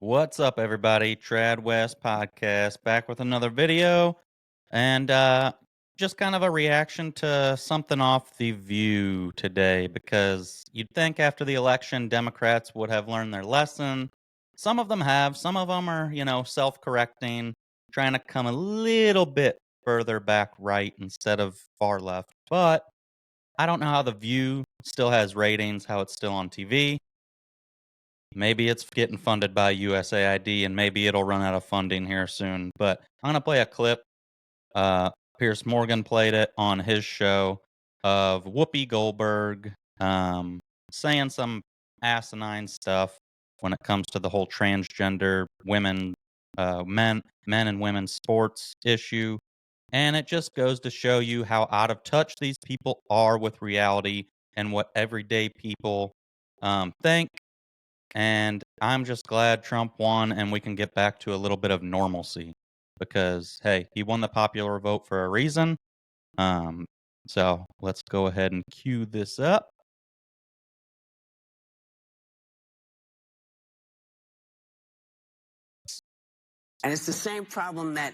What's up, everybody? Trad West Podcast back with another video, and just kind of a reaction to something off the View today. Because you'd think after the election, Democrats would have learned their lesson. Some of them have. Some of them are, self-correcting, trying to come a little bit further back right instead of far left. But I don't know how the View still has ratings, how it's still on TV. Maybe it's getting funded by USAID, and maybe it'll run out of funding here soon. But I'm going to play a clip. Pierce Morgan played it on his show of Whoopi Goldberg saying some asinine stuff when it comes to the whole transgender men and women sports issue. And it just goes to show you how out of touch these people are with reality and what everyday people think. And I'm just glad Trump won and we can get back to a little bit of normalcy because, hey, he won the popular vote for a reason. Um, so let's go ahead and cue this up. And it's the same problem that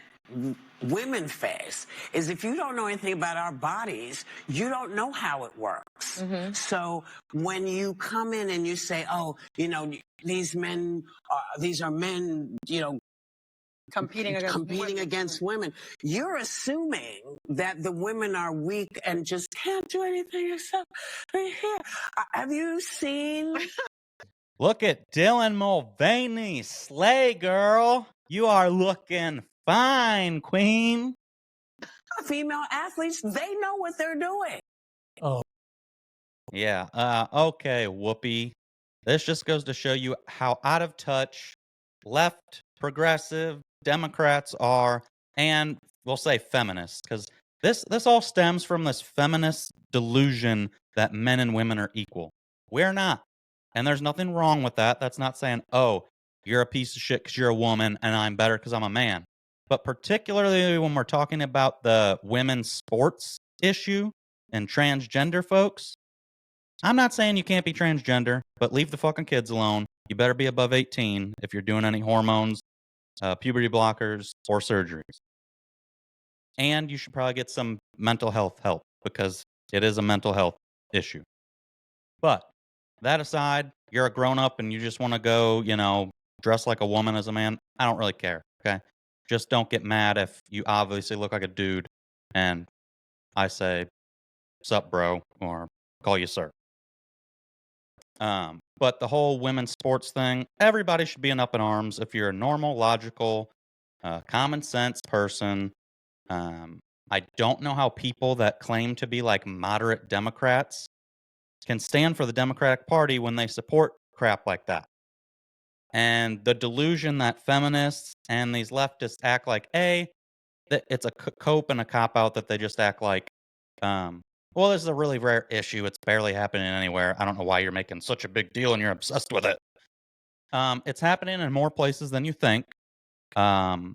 women face, is if you don't know anything about our bodies, you don't know how it works. So when you come in and you say, oh, these are men, competing against women, you're assuming that the women are weak and just can't do anything except right here. Have you seen? Look at Dylan Mulvaney. Slay, girl. You are looking fine, queen. Female athletes, they know what they're doing. Oh. Yeah. Okay, Whoopi. This just goes to show you how out of touch left, progressive, Democrats are, and we'll say feminists, because this all stems from this feminist delusion that men and women are equal. We're not. And there's nothing wrong with that. That's not saying, oh, you're a piece of shit because you're a woman and I'm better because I'm a man. But particularly when we're talking about the women's sports issue and transgender folks, I'm not saying you can't be transgender, but leave the fucking kids alone. You better be above 18 if you're doing any hormones, puberty blockers, or surgeries. And you should probably get some mental health help because it is a mental health issue. But that aside, you're a grown up and you just want to go, dress like a woman as a man. I don't really care. Okay. Just don't get mad if you obviously look like a dude and I say, sup, bro, or call you sir. But the whole women's sports thing, everybody should be up in arms. If you're a normal, logical, common sense person, I don't know how people that claim to be like moderate Democrats can stand for the Democratic Party when they support crap like that. And the delusion that feminists and these leftists act like, that it's a cope and a cop out that they just act like, well, this is a really rare issue. It's barely happening anywhere. I don't know why you're making such a big deal and you're obsessed with it. It's happening in more places than you think. I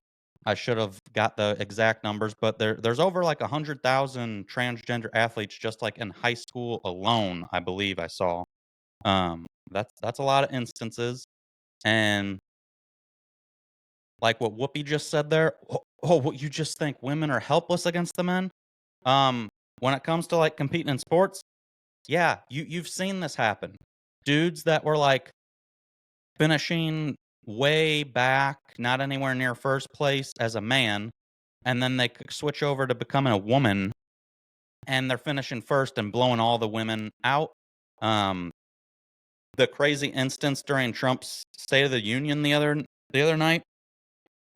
should have got the exact numbers, but there's over like 100,000 transgender athletes just like in high school alone, I believe I saw. That's a lot of instances. And like what Whoopi just said there, what you just think women are helpless against the men? When it comes to like competing in sports, yeah, you've seen this happen. Dudes that were like finishing way back, not anywhere near first place as a man, and then they switch over to becoming a woman, and they're finishing first and blowing all the women out. The crazy instance during Trump's State of the Union the other night,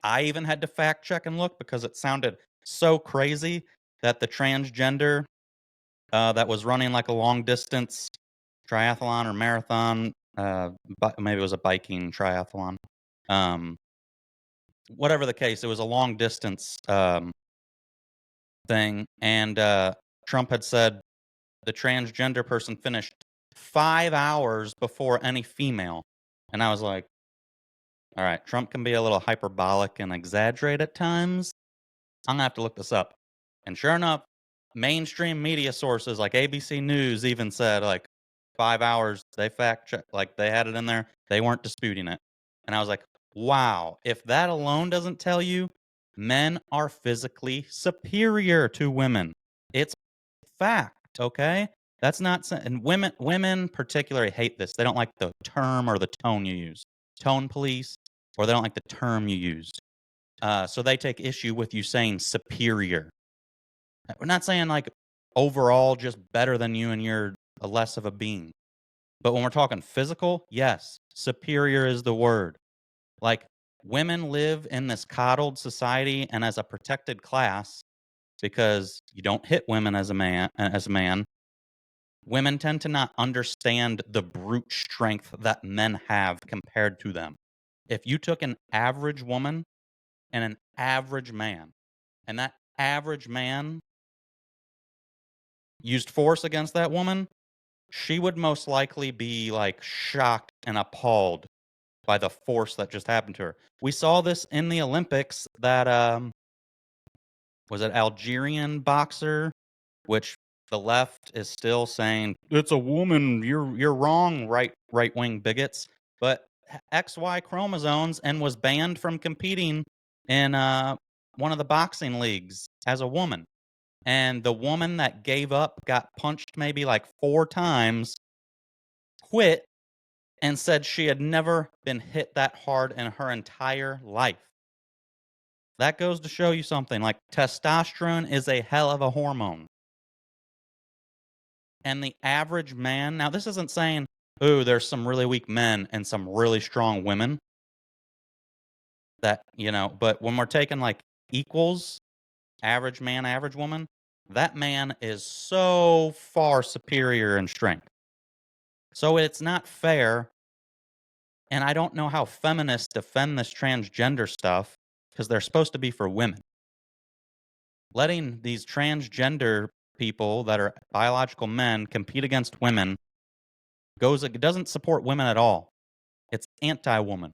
I even had to fact check and look because it sounded so crazy that the transgender that was running like a long distance triathlon or marathon, but maybe it was a biking triathlon. Whatever the case, it was a long distance thing, and Trump had said the transgender person finished 5 hours before any female, and I was like, all right, Trump can be a little hyperbolic and exaggerate at times. I'm gonna have to look this up. And sure enough, mainstream media sources like ABC News even said like 5 hours. They fact checked, like they had it in there. They weren't disputing it. And I was like, Wow. If that alone doesn't tell you, men are physically superior to women. It's fact, okay? That's not and women particularly hate this. They don't like the term or the tone you use. Tone police, or they don't like the term you use. So they take issue with you saying superior. We're not saying like overall just better than you and you're a less of a being. But when we're talking physical, yes, superior is the word. Like, women live in this coddled society and as a protected class because you don't hit women as a man. Women tend to not understand the brute strength that men have compared to them. If you took an average woman and an average man, and that average man used force against that woman, she would most likely be like shocked and appalled by the force that just happened to her. We saw this in the Olympics that was it Algerian boxer, which the left is still saying it's a woman. You're wrong, right wing bigots. But XY chromosomes and was banned from competing in one of the boxing leagues as a woman. And the woman that gave up got punched maybe like 4 times, quit, and said she had never been hit that hard in her entire life. That goes to show you something. Like, testosterone is a hell of a hormone. And the average man, now this isn't saying, ooh, there's some really weak men and some really strong women. That, but when we're taking like equals, average man, average woman, that man is so far superior in strength. So it's not fair. And I don't know how feminists defend this transgender stuff because they're supposed to be for women. Letting these transgender people that are biological men compete against women it doesn't support women at all. It's anti-woman.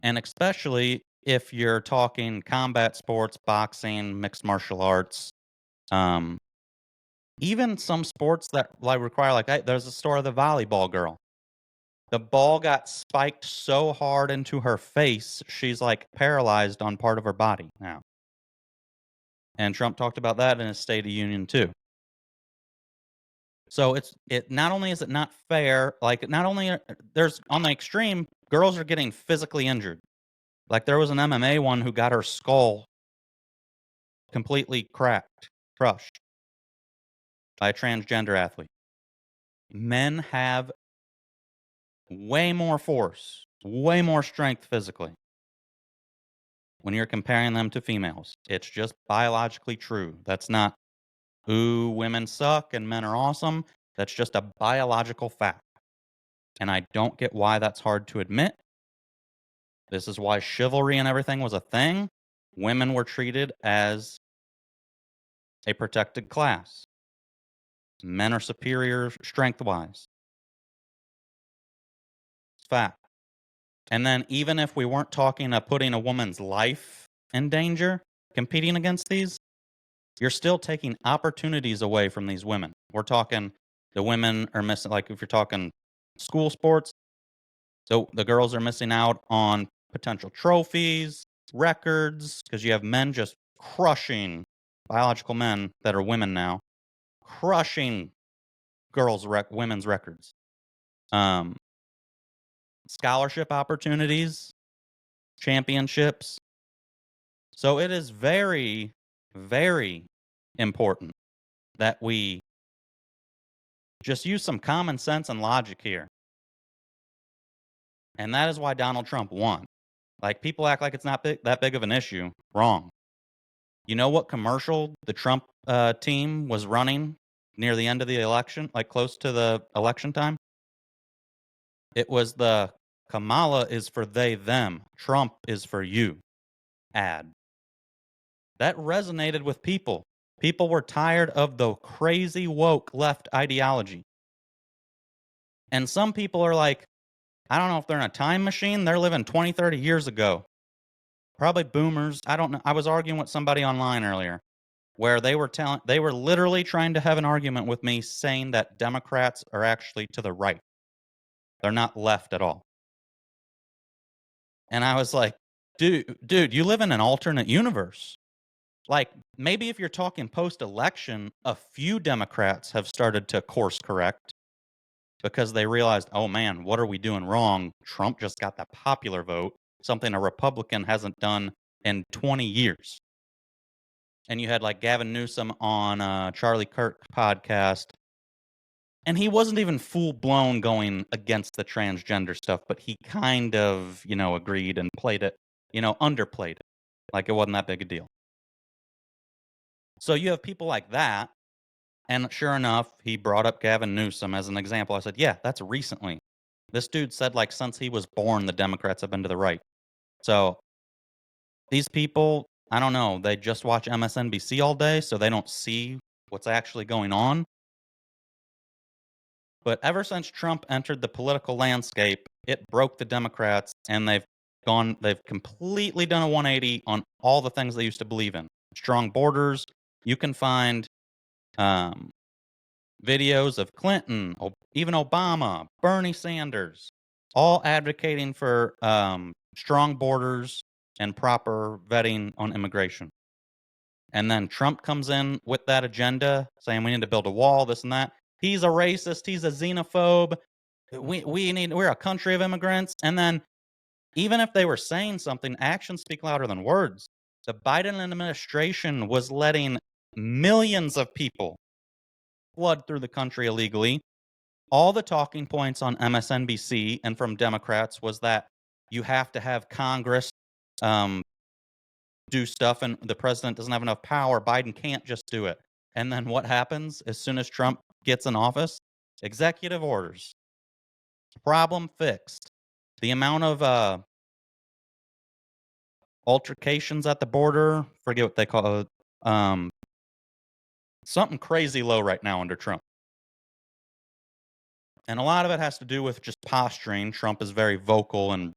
And especially if you're talking combat sports, boxing, mixed martial arts, even some sports that require there's a story of the volleyball girl. The ball got spiked so hard into her face, she's like paralyzed on part of her body now. And Trump talked about that in his State of the Union too. So it not only is it not fair, like not only there's on the extreme, girls are getting physically injured. Like there was an MMA one who got her skull completely crushed by a transgender athlete. Men have way more force, way more strength physically when you're comparing them to females. It's just biologically true. That's not, ooh, women suck and men are awesome. That's just a biological fact. And I don't get why that's hard to admit. This is why chivalry and everything was a thing. Women were treated as a protected class. Men are superior strength-wise. It's fact. And then even if we weren't talking of putting a woman's life in danger, competing against these, you're still taking opportunities away from these women. We're talking the women are missing, like if you're talking school sports, so the girls are missing out on potential trophies, records, because you have men just crushing biological men that are women now, crushing women's records. Scholarship opportunities, championships. So it is very, very important that we just use some common sense and logic here. And that is why Donald Trump won. Like, people act like it's not that big of an issue. Wrong. You know what commercial the Trump team was running near the end of the election, like close to the election time? It was the Kamala is for they, them. Trump is for you ad. That resonated with people. People were tired of the crazy woke left ideology. And some people are like, I don't know if they're in a time machine. They're living 20, 30 years ago. Probably boomers. I don't know. I was arguing with somebody online earlier where they were literally trying to have an argument with me saying that Democrats are actually to the right. They're not left at all. And I was like, dude, you live in an alternate universe. Like, maybe if you're talking post-election, a few Democrats have started to course correct because they realized, oh man, what are we doing wrong? Trump just got the popular vote, something a Republican hasn't done in 20 years. And you had like Gavin Newsom on Charlie Kirk podcast, and he wasn't even full blown going against the transgender stuff, but he kind of, agreed and played it, underplayed it, like it wasn't that big a deal. So you have people like that. And sure enough, he brought up Gavin Newsom as an example. I said, yeah, that's recently. This dude said, like, since he was born, the Democrats have been to the right. So these people, I don't know, they just watch MSNBC all day, so they don't see what's actually going on. But ever since Trump entered the political landscape, it broke the Democrats, and they've completely done a 180 on all the things they used to believe in. Strong borders. You can find videos of Clinton, even Obama, Bernie Sanders, all advocating for strong borders and proper vetting on immigration. And then Trump comes in with that agenda, saying we need to build a wall, this and that. He's a racist. He's a xenophobe. We're a country of immigrants. And then, even if they were saying something, actions speak louder than words. The Biden administration was letting millions of people flood through the country illegally. All the talking points on MSNBC and from Democrats was that you have to have Congress do stuff, and the president doesn't have enough power. Biden can't just do it. And then what happens as soon as Trump gets in office? Executive orders. Problem fixed. The amount of altercations at the border, forget what they call it, something crazy low right now under Trump. And a lot of it has to do with just posturing. Trump is very vocal and,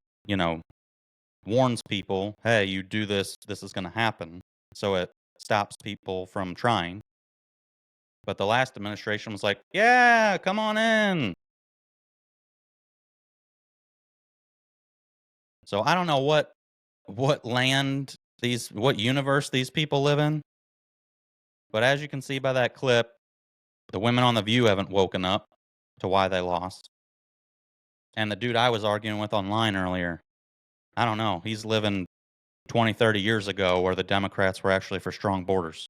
warns people, hey, you do this, this is going to happen. So it stops people from trying. But the last administration was like, yeah, come on in. So I don't know what land what universe these people live in. But as you can see by that clip, the women on The View haven't woken up to why they lost. And the dude I was arguing with online earlier, I don't know, he's living 20, 30 years ago where the Democrats were actually for strong borders.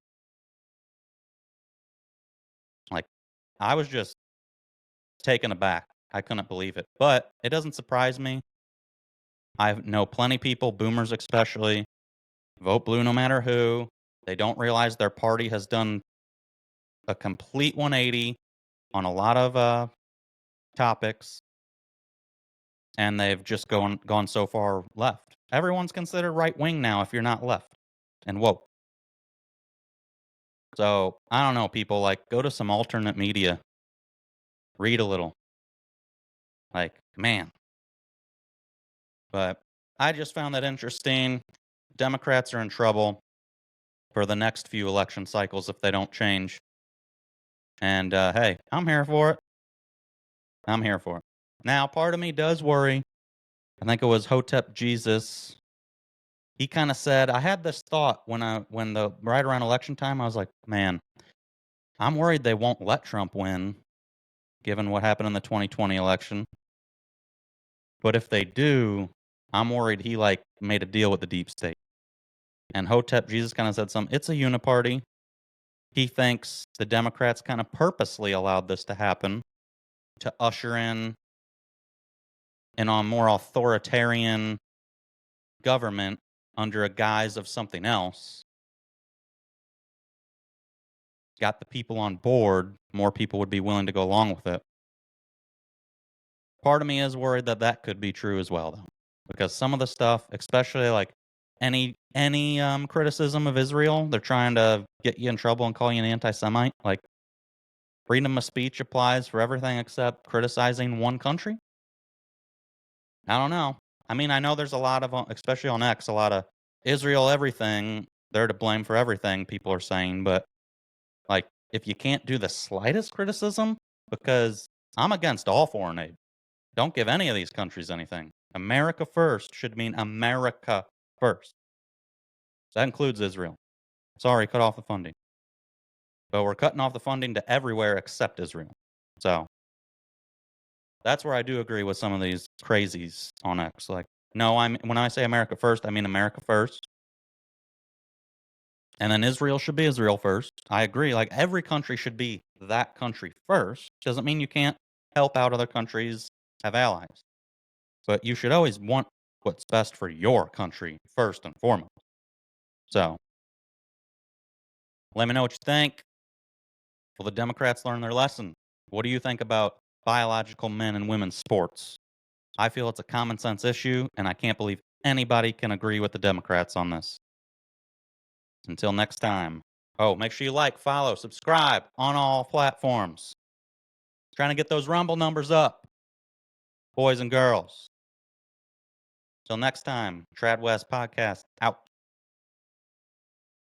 Like, I was just taken aback. I couldn't believe it. But it doesn't surprise me. I know plenty of people, boomers especially, vote blue no matter who. They don't realize their party has done a complete 180 on a lot of topics, and they've just gone so far left. Everyone's considered right wing now if you're not left and woke. So I don't know, people, like, go to some alternate media, read a little. Like, man. But I just found that interesting. Democrats are in trouble for the next few election cycles if they don't change. And hey, I'm here for it. I'm here for it. Now, part of me does worry. I think it was Hotep Jesus. He kind of said, I had this thought when the right around election time, I was like, man, I'm worried they won't let Trump win, given what happened in the 2020 election. But if they do, I'm worried he made a deal with the deep state. And Hotep Jesus kind of said something. It's a uniparty. He thinks the Democrats kind of purposely allowed this to happen to usher in a more authoritarian government under a guise of something else. Got the people on board, more people would be willing to go along with it. Part of me is worried that could be true as well, though, because some of the stuff, especially like any criticism of Israel, they're trying to get you in trouble and call you an anti-Semite. Like, freedom of speech applies for everything except criticizing one country. I don't know. I mean, I know there's a lot of, especially on X, a lot of Israel everything. They're to blame for everything, people are saying. But, like, if you can't do the slightest criticism, because I'm against all foreign aid. Don't give any of these countries anything. America first should mean America first. That includes Israel. Sorry, cut off the funding. But we're cutting off the funding to everywhere except Israel. So that's where I do agree with some of these crazies on X. Like, no, when I say America first, I mean America first. And then Israel should be Israel first. I agree. Like, every country should be that country first. Doesn't mean you can't help out other countries, have allies. But you should always want what's best for your country first and foremost. So, let me know what you think. Will the Democrats learn their lesson? What do you think about biological men and women's sports? I feel it's a common sense issue, and I can't believe anybody can agree with the Democrats on this. Until next time. Oh, make sure you like, follow, subscribe on all platforms. Trying to get those Rumble numbers up, boys and girls. Till next time, Trad West Podcast out.